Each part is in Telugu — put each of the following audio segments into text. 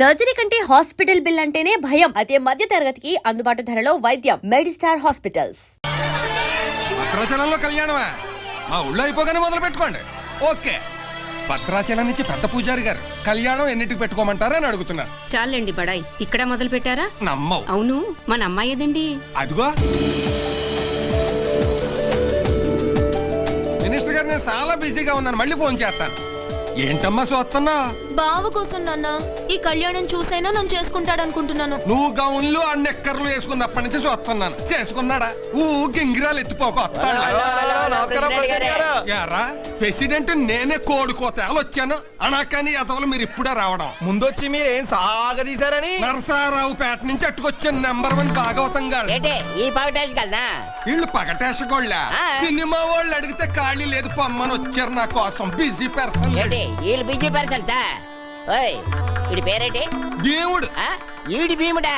సర్జరీ కంటే హాస్పిటల్ బిల్ అంటేనే భయం. అదే మధ్య తరగతికి అందుబాటు ధరలో వైద్యం. Medistar hospitals. భద్రాచలంలో కళ్యాణమా? మా ఊళ్ళో అయిపోగానే మొదలు పెట్టుకోండి. ఓకే. భద్రాచలం నుంచి పెద్ద పూజారి గారు కళ్యాణం ఎన్నిటికి పెట్టుకోమంటారా అని అడుగుతున్నారు. చాలండి బడాయి, ఇక్కడ మొదలు పెట్టారా? నమ్మవు. అవును, మన అమ్మాయి ఏదండి? అదిగో మినిస్టర్ గారు, నేను చాలా బిజీగా ఉన్నాను, మళ్ళీ ఫోన్ చేస్తాను. ఏంటమ్మా చూస్తున్నా? బావ కోసం నాన్న, ఈ కళ్యాణం చూసైనా నన్ను చేసుకుంటాడనుకుంటున్నాను. నువ్వు గౌన్లు అన్నెక్కర్లు వేసుకున్నప్పటి నుంచి చూస్తున్నాను. చేసుకున్నాడా? గింగిరాలు ఎత్తిపోక ప్రెసిడెంట్ నేనే కోడుకోతేలు వచ్చాను అనాకని అతలు మీరు ఇప్పుడే రావడం. ముందొచ్చి మీరేం సాగదీశారని నరసారావు పేట నుంచి అట్టుకొచ్చిన నెంబర్ 1 భాగవతం గారు. వీళ్ళు పగటేసగోళ్ళ సినిమా వాళ్ళు అడిగితే ఖాళీ లేదు పొమ్మని వచ్చారు నా కోసం. Busy person. Busy person sir. ఈడి పేరేంటి? దేవుడు. ఈడి భీముడా?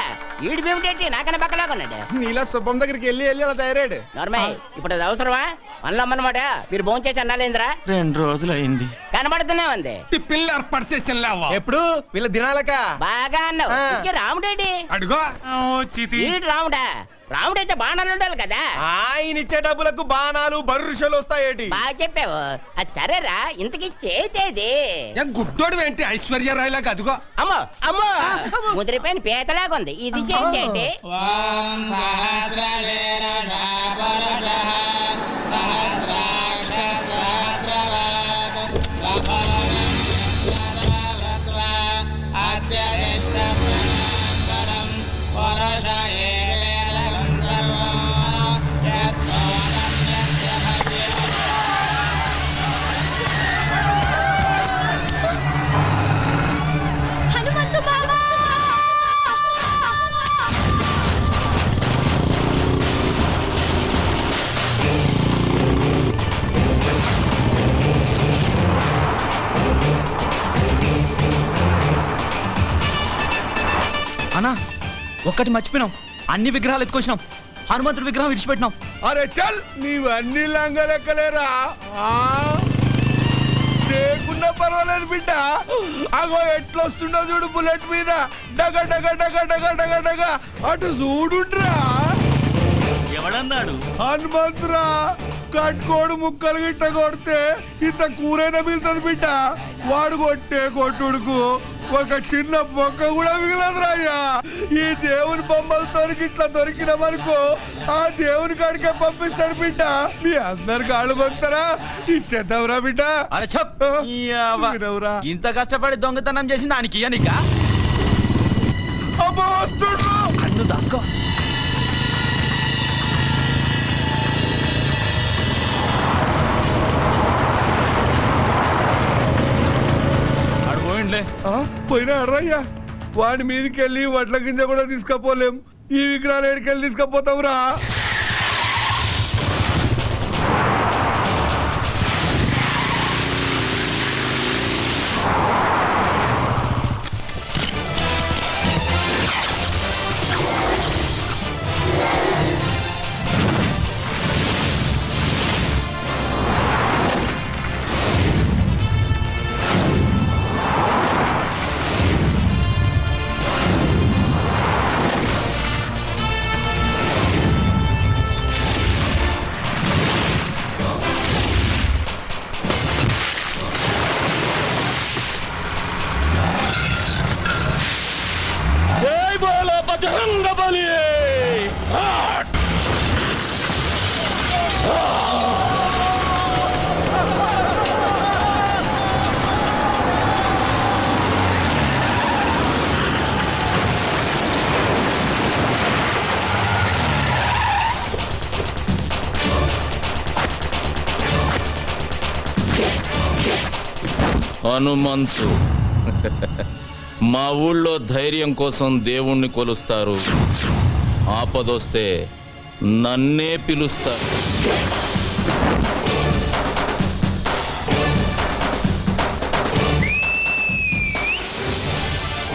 ఈడి భీముడేంటి నాకన్నా పక్కలా కొన్నాడు? నీలా శుభం దగ్గరికి వెళ్ళి అలా తయారాడు. నార్మల్. ఇప్పుడు అది అవసరమా? అన్నమాట మీరు భోజనం చేసి అన్నాలేంద్రా? 2 రోజులు అయింది. కనబడుతూనే ఉంది. టిఫిన్లు ఏర్పాటు చేసిన లేవా? ఎప్పుడు వీళ్ళ దినాలక బాగా అన్నావు. రాముడేంటి? అడుగో ఈడు రాముడా? రాముడైతే బాణాలు ఉండాలి కదా. ఆయన ఇచ్చే డబ్బులకు బాణాలు బర్రుషలు వస్తాయేటి? బాగా చెప్పావు. అది సరేరా, ఇంతకీ చేతేది? గుడ్డోడు ఏంటి ఐశ్వర్యరాయ్ లాగా? అదిగో అమ్మో అమ్మో, ముదిరిపోయిన పీతలాగా ఉంది. ఇది చేతేంటి? అన్నా, ఒక్కటి మర్చిపోయినాం. అన్ని విగ్రహాలు ఎత్తుకొచ్చినాం. హనుమంతుడి విగ్రహం విడిచిపెట్టినాం. అరే చల్, నీవన్నీ లంగలెక్కలేరా? లేకున్నా పర్వాలేదు బిడ్డ. అగో ఎట్లొస్తుండో చూడు బుల్లెట్ మీద. డగ డగ డగ డగ డగ డగ అటు చూడుండ్రా. ఎవడన్నాడు? హనుమంతురా. కట్టుకోడు ముక్కలు గిట్ట కొడితే ఇంత కూరైనా మిగులుతుంది బిడ్డ. వాడు కొట్టే కొట్టుడుకు ఒక చిన్న మొక్క కూడా మిగిలదురాయ్యా. ఈ దేవుని బొమ్మలతో ఇట్లా దొరికినామనుకో, ఆ దేవుని కాడికే పంపిస్తాడు బిడ్డ. మీ అందరు కాళ్ళు మొక్తారా? ఇచ్చేద్దాంరా బిడ్డ. అరే చెప్, ఇంత కష్టపడి దొంగతనం చేసి దానికి ఇయ్యనిక? అన్ను దాసుకో. పోయినా అర్రయ్యా. వాడి మీదకి వెళ్ళి వడ్ల గింజ కూడా తీసుకపోలేం. ఈ విగ్రహాలు ఎడికెళ్ళి తీసుకపోతావురా? హనుమంతు, మా ఊళ్ళో ధైర్యం కోసం దేవుణ్ణి కొలుస్తారు. ఆపదొస్తే నన్నే పిలుస్తారు.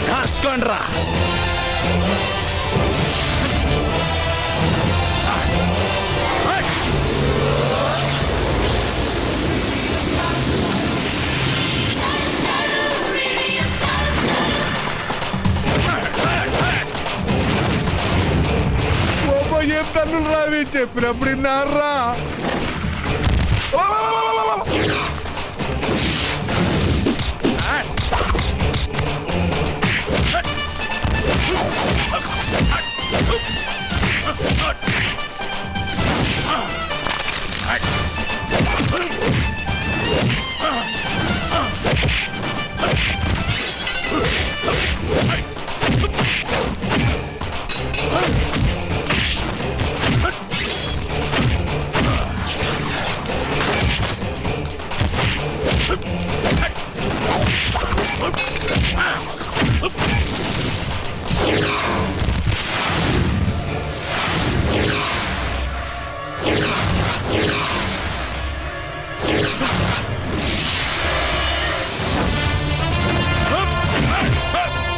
కాసుకోండ్రా. తన్ను రావి చెప్పినప్పుడు విన్నారా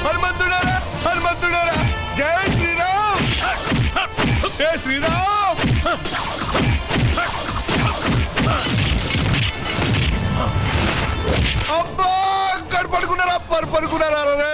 హనుమంతుడారా హనుమంతుడారా జై శ్రీరామ్ జై శ్రీరామ్ అబ్బా పడుకున్నారా పడుకున్నారా రే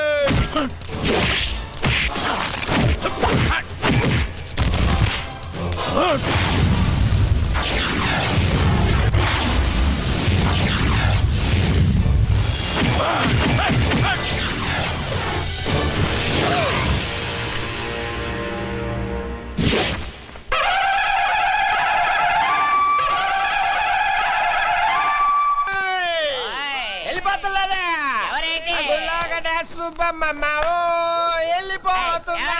వెళ్ళిపోతున్నదా సుబ్బమ్మ మావో వెళ్ళిపోతున్నా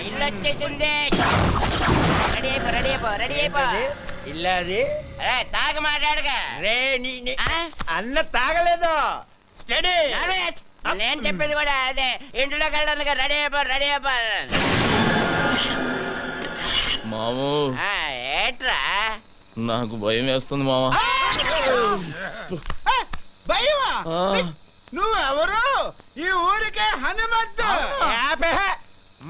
ఇల్లు వచ్చేసింది రెడీ అయిపో రెడీ అయిపో రెడీ అయిపో ఇల్లది తాగ మాట్లాడగా రే అన్న తాగలేదు స్టడీ నేను చెప్పేది కూడా అదే ఇంట్లోకి వెళ్ళడానికి రెడీ అయిపో రెడీ అయిపో మాము ఏట్రా నాకు భయం వేస్తుంది మామ భయమా నువ్వెవరు ఈ ఊరికే హనుమంతు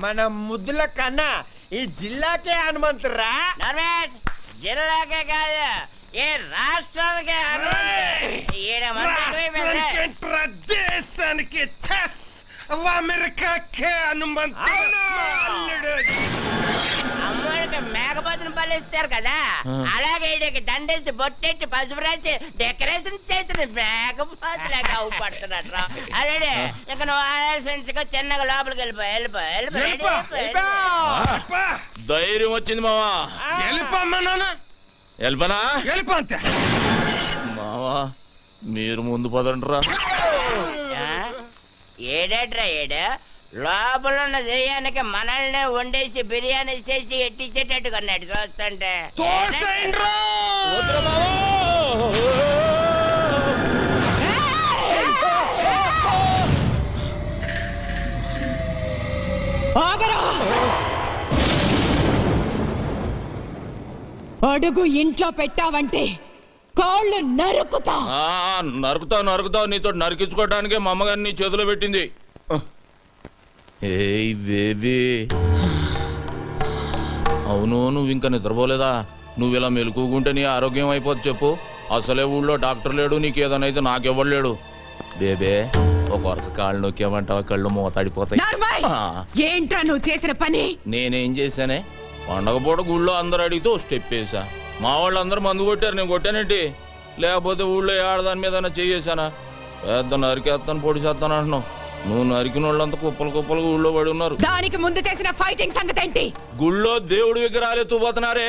మన ముద్దుల కన్నా ఈ జిల్లాకే హనుమంతురా నర్మేష్ జిల్లాకే కాదు ఈ రాష్ట్రానికే దేశానికి అమెరికాకే హనుమంతు అమ్మడికి మేకపోతుని పలిస్తారు కదా అలాగే ఈడికి దండేసి బొట్టెట్టి పసుపు రాసి డెకరేషన్ చేసిన మేకపోతులాగా అవుపడుతున్నట్రా అలాగే ఇక నువ్వు ఆలోచించుకో చిన్నగా లోపలికి వెళ్ళిపో ధైర్యం వచ్చింది మావా వెళ్ళిపోనా వెళ్ళిపోతే మావా మీరు ముందు పదండ్రా ఏడేట్రా ఏడు లోపల ఉన్న దెయ్యానికి మనల్ని వండేసి బిర్యానీ చేసి ఎట్టించేటట్టు కొన్నాడు చూస్తుంటే అడుగు ఇంట్లో పెట్టావంటే కాళ్ళు నరుకుతా. నరుకుతావు నీతో నరికించుకోవడానికే మా అమ్మగారు నీ చేతిలో పెట్టింది. ఏయ్ బేబీ, అవును నువ్వు ఇంకా నిద్రపోలేదా? నువ్వు ఇలా మెలుకుంటే నీ ఆరోగ్యం అయిపోద్ది చెప్పు. అసలే ఊళ్ళో డాక్టర్ లేడు, నీకు ఏదైనా అయితే నాకెవ్వడు లేడు. బేబే ఒక వరుస కాళ్ళు నొక్కేమంటావా కళ్ళు మూతాడిపోతాయి. ఏంట్రా నువ్వు చేసిన పని? నేనేం చేశానే? పండగ పూట గుళ్ళో అందరు అడిగితే ఓ స్టెప్ వేసా. మా వాళ్ళు అందరూ మందు కొట్టారు, నేను కొట్టానేంటి? లేకపోతే ఊళ్ళో ఆడదాని మీద చేసానా? పెద్ద నరికేస్తాను పొడి చేస్తాను అంటున్నావు. నువ్వు నరికిన వాళ్ళంతా కుప్పలు కుప్పలుగా ఊళ్ళో పడి ఉన్నారు. దానికి ముందు చేసిన ఫైటింగ్ సంగతి ఏంటి? గుళ్ళో దేవుడి విగ్రహాలు ఎత్తుపోతున్నారే,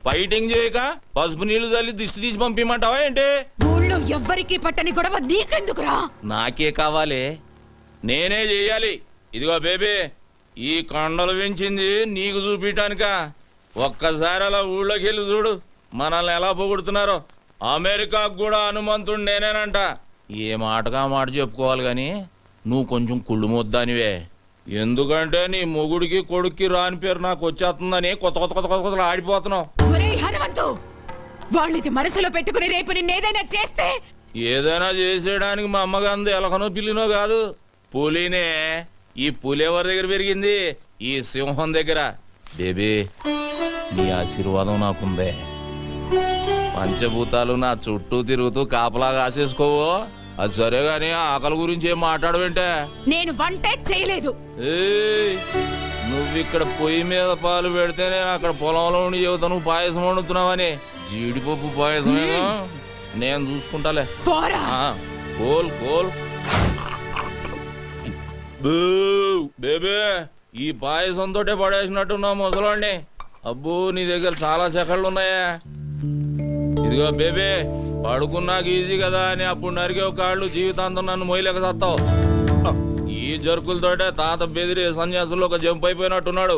ఫైటింగ్ చేయక పసుపు నీళ్లు చల్లి దిష్టి తీసి పంపిమంటావా ఏంటి? ఊళ్ళో ఎవ్వరికి పట్టని గొడవ నీకెందుకురా? నాకే కావాలి, నేనే చెయ్యాలి. ఇదిగో బేబీ, ఈ కొండలు పెంచింది నీకు చూపించడానిక. ఒక్కసారి అలా ఊళ్ళోకి వెళ్ళి చూడు, మనల్ని ఎలా పొగుడుతున్నారో. అమెరికాకు కూడా హనుమంతుడు నేనేనంట. ఏ మాటగా మాట చెప్పుకోవాలి గాని నువ్వు కొంచెం కుళ్ళు మొద్దానివే. ఎందుకంటే నీ మొగుడికి కొడుక్కి రాని పేరు నాకు వచ్చేస్తుందని కొత్త కొత్త కొత్త కొత్త కొత్తలు ఆడిపోతున్నావు. హనుమంతు, వాళ్ళది మనసులో పెట్టుకుని రేపు నిన్నేదైనా చేస్తే? ఏదైనా చేసేయడానికి మా అమ్మగాంది ఎలకనో పిల్లినో కాదు, పులినే. ఈ పులి ఎవరి దగ్గర పెరిగింది? ఈ సింహం దగ్గర. బేబీ, నీ ఆశీర్వాదం నాకుందే. పంచభూతాలు నా చుట్టూ తిరుగుతూ కాపలా కాసేసుకోవో. అది సరే గాని ఆకలి గురించి ఏం మాట్లాడవేంటే? నేను వంటే చేయలేదు. నువ్వు ఇక్కడ పొయ్యి మీద పాలు పెడితే నేను అక్కడ పొలంలో ఉండి చెబుతా నువ్వు పాయసం వండుతున్నావని. జీడిపప్పు పాయసమేగా, నేను చూసుకుంటాలే. పోరా. కోల్ కోల్ బేబే, ఈ పాయసంతో పడేసినట్టున్నా ముసలాండి. అబ్బో, నీ దగ్గర చాలా చెక్కళ్ళు ఉన్నాయా? ఇదిగో బేబే, పడుకున్నాక ఈజీ కదా అని అప్పుడు నరికే కాళ్ళు జీవితాంతం నన్ను మొయ్యలేక సత్తావు. ఈ జరుకులతోటే తాత బెదిరి సన్యాసుల్లో ఒక జంప్ అయిపోయినట్టున్నాడు.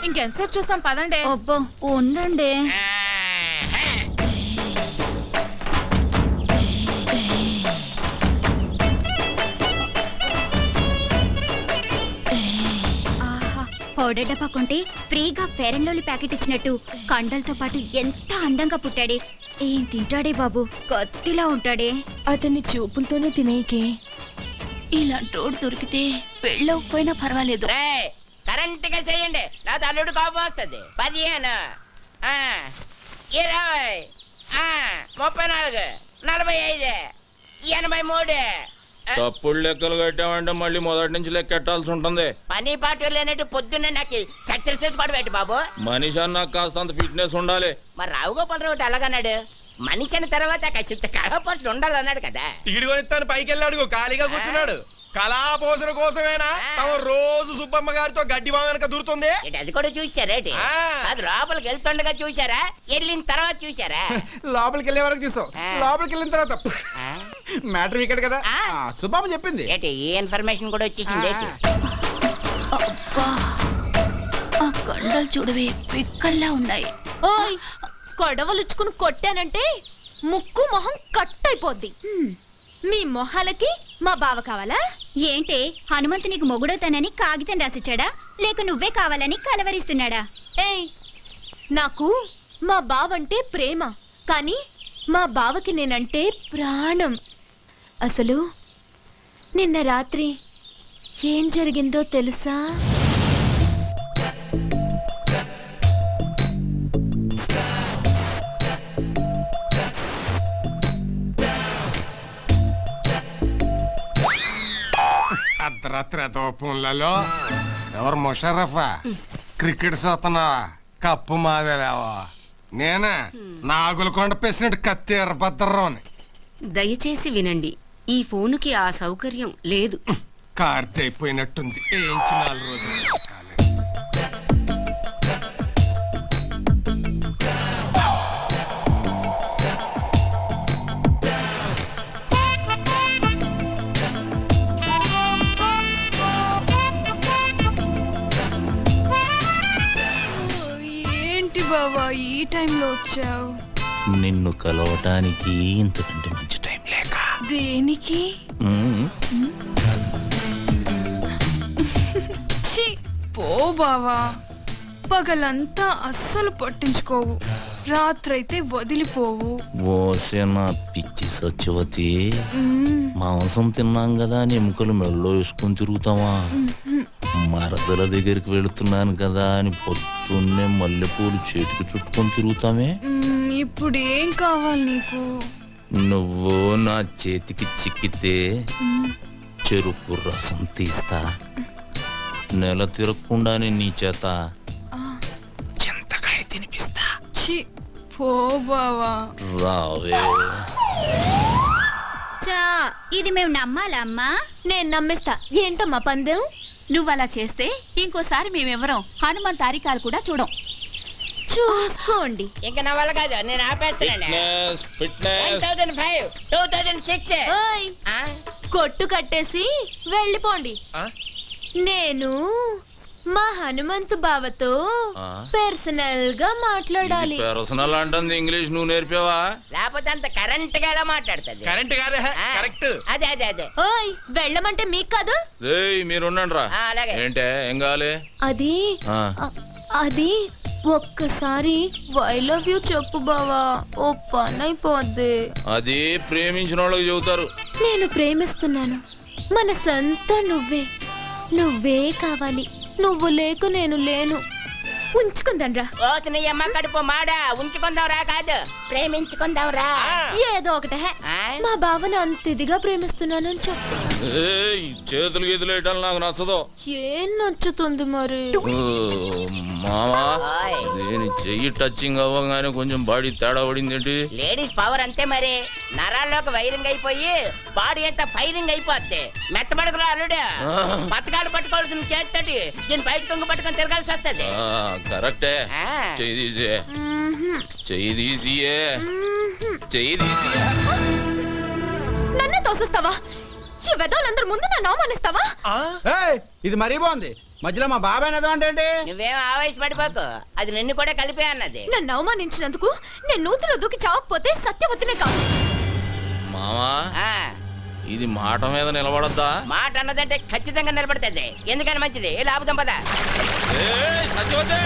ఇంకెంతసేపు చూస్తాం, పదండి. అబ్బో ఉండండి. పౌడర్ డబ్బా కొంటే ఫ్రీగా ఫెయిర్ అండ్ లవ్లీ ప్యాకెట్ ఇచ్చినట్టు కండలతో పాటు ఎంత అందంగా పుట్టాడే. ఏం తింటాడే బాబు, కత్తిలా ఉంటాడే. అతన్ని చూపులతోనే తినేకి ఇలాంటోడు దొరికితే పెళ్ళవకపోయినా పర్వాలేదు. కరెంట్ గా చేయండి, నా అల్లుడు కోపం వస్తుంది. 15, 20, 34, 45, 83. తప్పుడు లెక్కలు కట్టామంటే మళ్ళీ మొదటి నుంచి లెక్కెట్టాల్సి ఉంటుంది. పని పాటు లేనట్టు పొద్దున్నే నాకు సక్సెస్ కూడా పెట్టి బాబు. మనిషి అన్నాక కాస్తంత ఫిట్నెస్ ఉండాలి. మరి రావుగోపాలరావు ఒకటి అలాగన్నాడు. మనిషి అన్న తర్వాత కాసింత కళాపోషణ ఉండాలన్నాడు కదా. టికెట్ కొనిస్తాను పైకి వెళ్ళాడు, ఖాళీగా కూర్చున్నాడు. కళాపోషణ కోసమేనా తమ రోజు సుబ్బమ్మ గారితో గడ్డి బావ వెనక దూరుతుంది. అది కూడా చూసారేటి? అది లోపలికి వెళ్తుండగా చూసారా, వెళ్ళిన తర్వాత చూసారా? లోపలికి వెళ్ళే వరకు చూసాం, లోపలికి వెళ్ళిన తర్వాత మ్యాటర్ ఇక్కడ కదా సుబ్బమ్మ చెప్పింది. ఏంటి ఈ ఇన్ఫర్మేషన్ కూడా వచ్చేసింది? ఆ కండలు చూడవే పిక్కల్లా ఉన్నాయి. ఓయ్, కొడవలుచ్చుకుని కొట్టానంటే ముక్కు మొహం కట్ అయిపోద్ది. మీ మొహాలకి మా బావ కావాలా? ఏంటే హనుమంతు నీకు మొగుడవుతానని కాగితం రాసిచ్చాడా, లేక నువ్వే కావాలని కలవరిస్తున్నాడా? ఏయ్, నాకు మా బావంటే ప్రేమ, కానీ మా బావకి నేనంటే ప్రాణం. అసలు నిన్న రాత్రి ఏం జరిగిందో తెలుసా? అర్ధరాత్రి తోపంలలో ఎవరు ముషరఫా క్రికెట్ చూస్తున్నావా? కప్పు మాదేలేవా? నేనే నాగులకొండ పేసినట్టు కత్తి ఎర్రభద్రరావుని. దయచేసి వినండి, ఈ ఫోనుకి ఆ సౌకర్యం లేదు. కార్డ్ అయిపోయినట్టుంది. ఏంచి 4 రోజులు. ఏంటి బావా ఈ టైంలో వచ్చావు? నిన్ను కలవటానికి ఇంతకంటే మంచి టైం లేక. దేనికి? ఛీ, పో బావా, పగలంతా అస్సలు పట్టించుకోవు. రాత్రైతే వదిలిపోవు. ఓసేనా పిచ్చి సత్యవతి, మాంసం తిన్నాం కదా అని ఎముకలు మెళ్ళో వేసుకొని తిరుగుతావా? మరదల దగ్గరికి వెళుతున్నాను కదా అని పొద్దున్నే మల్లెపూలు చేతికి చుట్టుకొని తిరుగుతామే. ఇప్పుడు ఏం కావాలి నీకు? నువ్వు నా చేతికి చిక్కితే చెరుకు రసం తీస్తా, నెల తిరగకుండానే నీ చేత చింతకాయ తినిపిస్తా. ఛీ, పో బావా. రావే. చా ఇది మేము నమ్మాలా అమ్మా? నేను నమ్మిస్తా. ఏంటమ్మా పందెం? నువ్వు అలా చేస్తే ఇంకోసారి మేమెవరం హనుమాన్ తారికాలు కూడా చూడం. చూసుకోండి. ఇంకా నా వల్ల కాదు, నేను ఆపేస్తున్నాను. ఫిట్నెస్ 1005 2006. ఓయ్, కొట్టు కట్టేసి వెళ్ళిపోండి. నేను మా హనుమంతు బావతో పర్సనల్ గా మాట్లాడాలి. పర్సనల్ అంటుంది ఇంగ్లీష్ నువ్వు నేర్పావా? లేకపోతే అంత కరెంట్ గా ఎలా మాట్లాడుతుంది? కరెంట్ కాదే కరెక్ట్. అదే అదే అదే. ఓయ్, వెళ్ళమంటే మీకు కాదు. రేయ్ మీరుండండి రా. అలాగే. ఏంటే ఏం కావాలి? అది అది ఒక్కసారి ఐ లవ్ యూ చెప్పు బావా, ఓ పని అయిపోద్ది. అది ప్రేమించిన వాళ్ళకి చెబుతారు. నేను ప్రేమిస్తున్నాను, మనసంతా నువ్వే, నువ్వే కావాలి. నువ్వు లేకు నేను లేను. ఉంచుకుందాన్రా. ఓ చిన్నయ్యమ్మ కడుపు మాడా, ఉంచుకుందాం రా కాదు, ప్రేమించుకుందాం రా. ఏదో ఒకటే. మా బావను అంత ఇదిగా ప్రేమిస్తున్నానని చెప్పు. ఏయ్ చేతులు గీతులు వేయటాలు నాకు నచ్చదు. ఏం నచ్చుతుంది మరి? మామా ఓయ్. దీని చెయ్యి టచింగ్ అవ్వగానే కొంచెం బాడీ తేడా పడింది ఏంటి? లేడీస్ పవర్ అంతే మరి, నరాల్లోకి వైరింగ్ అయిపోయి బాడీ అంతా ఫైరింగ్ అయిపోద్ది. మెత్తబడకురా అల్లుడు, పథకాలు పట్టుకోవాల్సిన చేస్తటి దీని బయట కొంగు పట్టుకొని తిరగాల్సి వస్తుంది. కరెక్టే. చెయ్యి తీసే, చెయ్యి తీసియే, చెయ్యి తీసి. నన్నే తోసిస్తావా? ఈ వెదవులందరి ముందు నన్ను అవమానిస్తావా? ఇది మరీ బాగుంది. మధ్యలో మా బాబాయ్ ఏదో అంటే నువ్వేం ఆవేశ పడిపోకు, అది నిన్ను కూడా కలిపే అన్నది. నన్ను అవమానించినందుకు నేను నూతిలో దూకి చావకపోతే సత్యవతినే కాదు. మామా ఆ, ఇది మాట మీద నిలబడద్దా? మాట అన్నదంటే ఖచ్చితంగా నిలబడుతుంది. ఎందుకని మంచిది, లాభం పద. ఏయ్, సత్యవతి!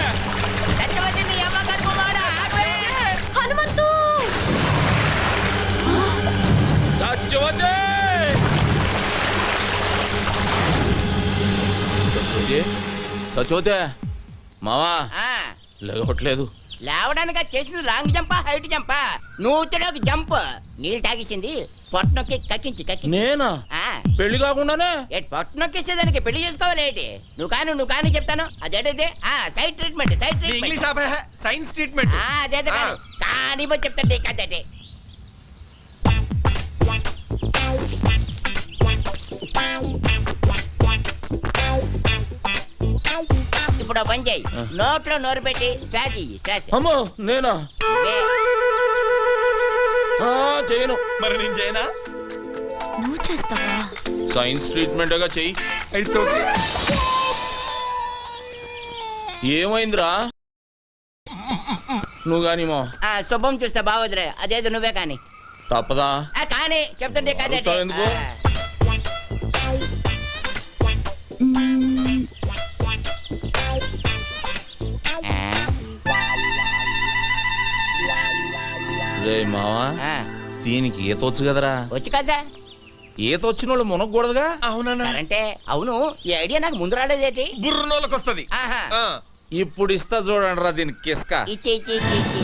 సత్యవతి నీ అమ్మ కడుపు మాడా, ఆగవే. హనుమంతు! సత్యవతి! సత్యవతి మావా ఆ, లేవట్లేదు. లేవడానికి చేసింది లాంగ్ జంపా హైట్ జంపా? నూతిలోకి జంప్. నీళ్ళు తాగేసింది, పొట్టనొక్కి కక్కించి కక్కి. నేనా? పెళ్లి కాకుండానే పొట్ట నొక్కేసేదానికి పెళ్లి చేసుకోవాలి ఏంటి? నువ్వు కానీ చెప్తాను. అదేంటిది? Side treatment, side treatment. English science treatment. అదే కానీ చెప్తాండి కదండి. ఇప్పుడు పని చేయి, నోట్లో నోరు పెట్టి శ్వాస ఇయ్యి, శ్వాస. అమ్మో నేనా? చేయను. మరి నేను చేయనా? నువ్వు చేస్తావా? సైన్స్ ట్రీట్మెంట్ గా చెయ్యి. అయితే ఓకే. ఏమైందిరా? నువ్వు గాని మా శుభం చూస్తే బాగోదురే, అదేదో నువ్వే కానీ. తప్పదా? కానీ చెప్తుంటే కదండి. అడుగుతావు ఎందుకు? రే మావా, దీనికి ఈత వచ్చు కదరా? వచ్చు కదా. ఈత వచ్చిన వాళ్ళు మునగకూడదుగా? అవునన్నా. అంటే అవును, ఈ ఐడియా నాకు ముందు రాలేదేటి? బుర్రనోళ్ళకి వస్తుంది. ఆహా. ఇప్పుడు ఇస్తా చూడండి రా దీనికి కిస్క. ఇచ్చి ఇచ్చి ఇచ్చి ఇచ్చి.